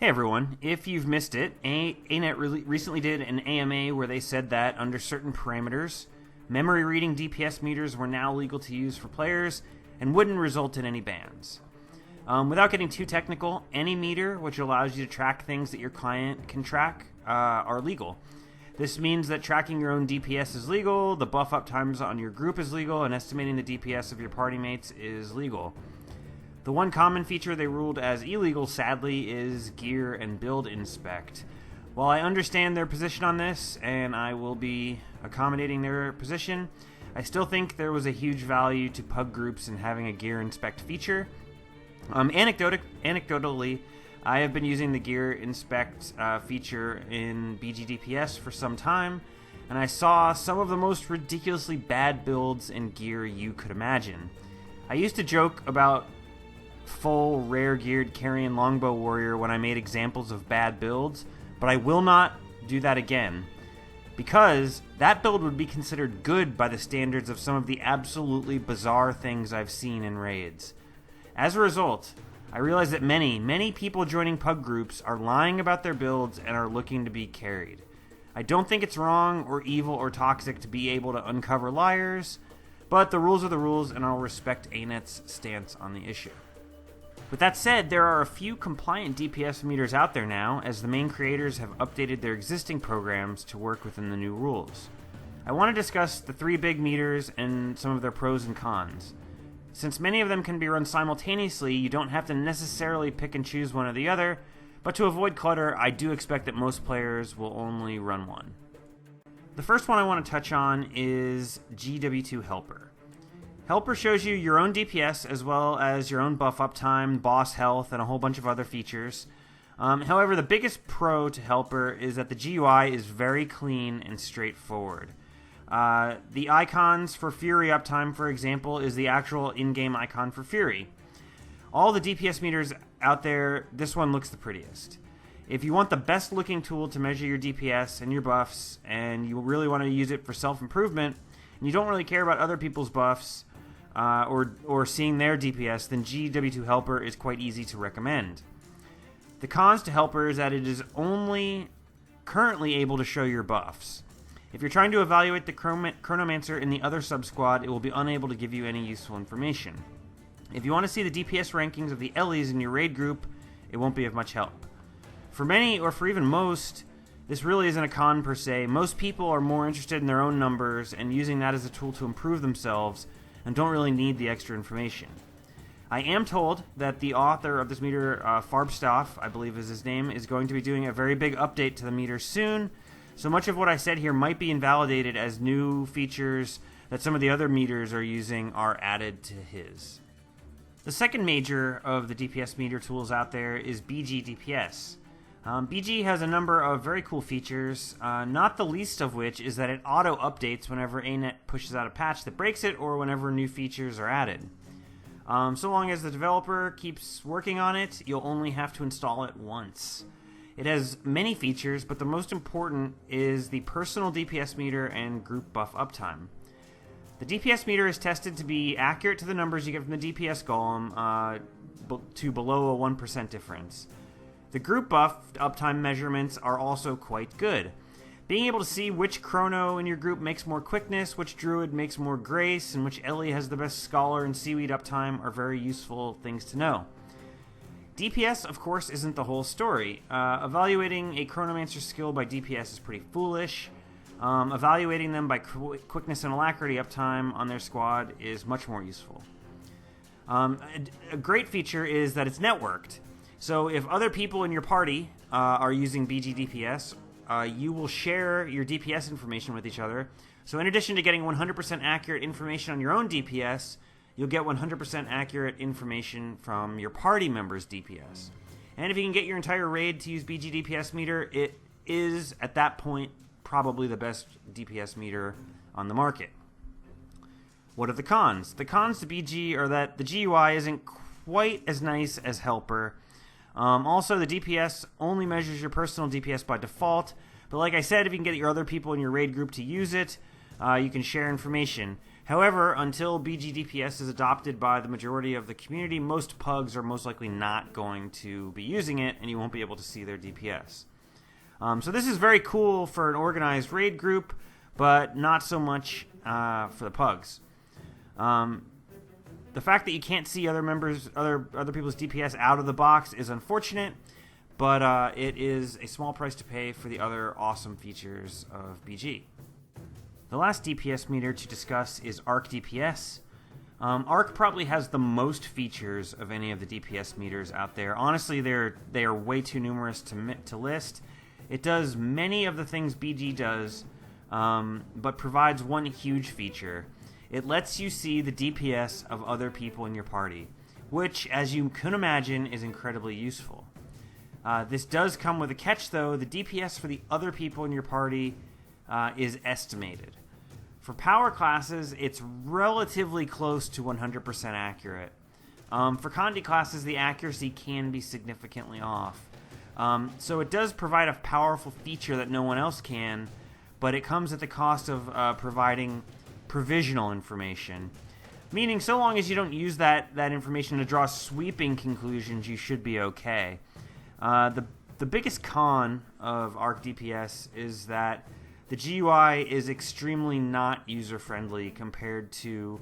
Hey everyone, if you've missed it, ANET recently did an AMA where they said that under certain parameters, memory reading DPS meters were now legal to use for players and wouldn't result in any bans. Without getting too technical, any meter which allows you to track things that your client can track are legal. This means that tracking your own DPS is legal, the buff up times on your group is legal, and estimating the DPS of your party mates is legal. The one common feature they ruled as illegal, sadly, is gear and build inspect. While I understand their position on this, and I will be accommodating their position, I still think there was a huge value to pug groups in having a gear inspect feature. Anecdotally, I have been using the gear inspect feature in BGDPS for some time, and I saw some of the most ridiculously bad builds in gear you could imagine. I used to joke about full rare geared carrion longbow warrior when I made examples of bad builds, but I will not do that again, because that build would be considered good by the standards of some of the absolutely bizarre things I've seen in raids. As a result, I realize that many people joining pug groups are lying about their builds and are looking to be carried. I don't think it's wrong or evil or toxic to be able to uncover liars, but the rules are the rules, and I'll respect ANET's stance on the issue. With that said, there are a few compliant DPS meters out there now, as the main creators have updated their existing programs to work within the new rules. I want to discuss the three big meters and some of their pros and cons. Since many of them can be run simultaneously, you don't have to necessarily pick and choose one or the other, but to avoid clutter, I do expect that most players will only run one. The first one I want to touch on is GW2 Helper. Helper shows you your own DPS as well as your own buff uptime, boss health, and a whole bunch of other features. However, the biggest pro to Helper is that the GUI is very clean and straightforward. The icons for Fury uptime, for example, is the actual in-game icon for Fury. All the DPS meters out there, this one looks the prettiest. If you want the best looking tool to measure your DPS and your buffs, and you really want to use it for self-improvement, and you don't really care about other people's buffs, or seeing their DPS, then GW2 Helper is quite easy to recommend. The cons to Helper is that it is only currently able to show your buffs. If you're trying to evaluate the Chronomancer in the other sub-squad, it will be unable to give you any useful information. If you want to see the DPS rankings of the Ellies in your raid group, it won't be of much help. For many, or for even most, this really isn't a con per se. Most people are more interested in their own numbers and using that as a tool to improve themselves, and don't really need the extra information. I am told that the author of this meter, Farbstaff, I believe is his name, is going to be doing a very big update to the meter soon, so much of what I said here might be invalidated as new features that some of the other meters are using are added to his. The second major of the DPS meter tools out there is BGDPS. BG has a number of very cool features, not the least of which is that it auto-updates whenever ANET pushes out a patch that breaks it or whenever new features are added. So long as the developer keeps working on it, you'll only have to install it once. It has many features, but the most important is the personal DPS meter and group buff uptime. The DPS meter is tested to be accurate to the numbers you get from the DPS golem to below a 1% difference. The group buff uptime measurements are also quite good. Being able to see which chrono in your group makes more quickness, which druid makes more grace, and which Ellie has the best scholar and seaweed uptime are very useful things to know. DPS, of course, isn't the whole story. Evaluating a Chronomancer skill by DPS is pretty foolish. Evaluating them by quickness and alacrity uptime on their squad is much more useful. A great feature is that it's networked. So if other people in your party are using BGDPS, you will share your DPS information with each other. So in addition to getting 100% accurate information on your own DPS, you'll get 100% accurate information from your party members' DPS. And if you can get your entire raid to use BGDPS meter, it is, at that point, probably the best DPS meter on the market. What are the cons? The cons to BG are that the GUI isn't quite as nice as Helper. Also, the DPS only measures your personal DPS by default, but like I said, if you can get your other people in your raid group to use it, you can share information. However, until BGDPS is adopted by the majority of the community, most pugs are most likely not going to be using it, and you won't be able to see their DPS. So this is very cool for an organized raid group, but not so much for the pugs. The fact that you can't see other people's DPS out of the box is unfortunate, but it is a small price to pay for the other awesome features of BG. The last DPS meter to discuss is Ark Tps. Ark probably has the most features of any of the DPS meters out there. Honestly, they are way too numerous to list. It does many of the things BG does, but provides one huge feature. It lets you see the DPS of other people in your party, which, as you can imagine, is incredibly useful. This does come with a catch, though. The DPS for the other people in your party is estimated. For power classes, it's relatively close to 100% accurate. For Condi classes, the accuracy can be significantly off. So it does provide a powerful feature that no one else can, but it comes at the cost of providing provisional information. Meaning, so long as you don't use that information to draw sweeping conclusions, you should be okay. The biggest con of Ark DPS is that the GUI is extremely not user-friendly compared to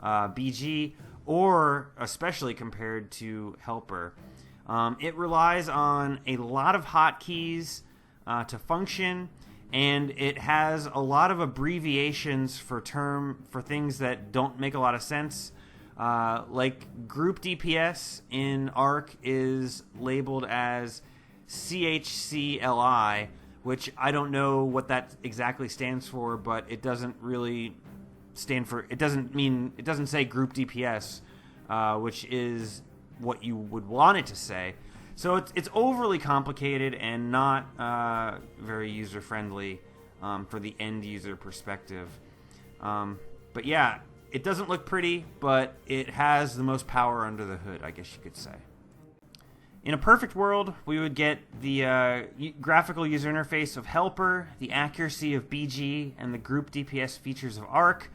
BG, or especially compared to Helper. It relies on a lot of hotkeys to function, and it has a lot of abbreviations for things that don't make a lot of sense. Like group DPS in Ark is labeled as CHCLI, which I don't know what that exactly stands for, but it doesn't really stand for. It doesn't say group DPS, which is what you would want it to say. So it's overly complicated and not very user friendly for the end user perspective. But yeah, it doesn't look pretty, but it has the most power under the hood, I guess you could say. In a perfect world, we would get the graphical user interface of Helper, the accuracy of BG, and the group DPS features of Ark,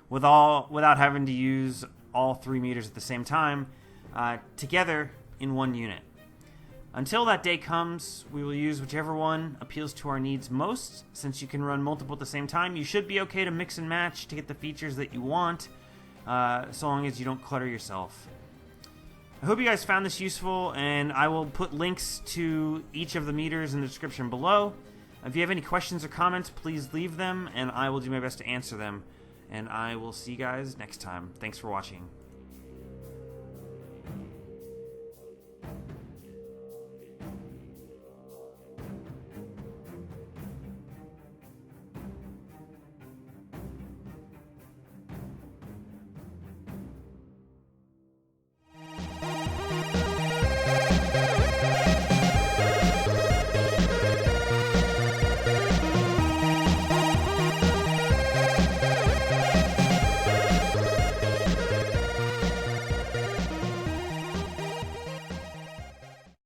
without having to use all three meters at the same time, together in one unit. Until that day comes, we will use whichever one appeals to our needs most. Since you can run multiple at the same time, you should be okay to mix and match to get the features that you want, so long as you don't clutter yourself. I hope you guys found this useful, and I will put links to each of the meters in the description below. If you have any questions or comments, please leave them, and I will do my best to answer them. And I will see you guys next time. Thanks for watching.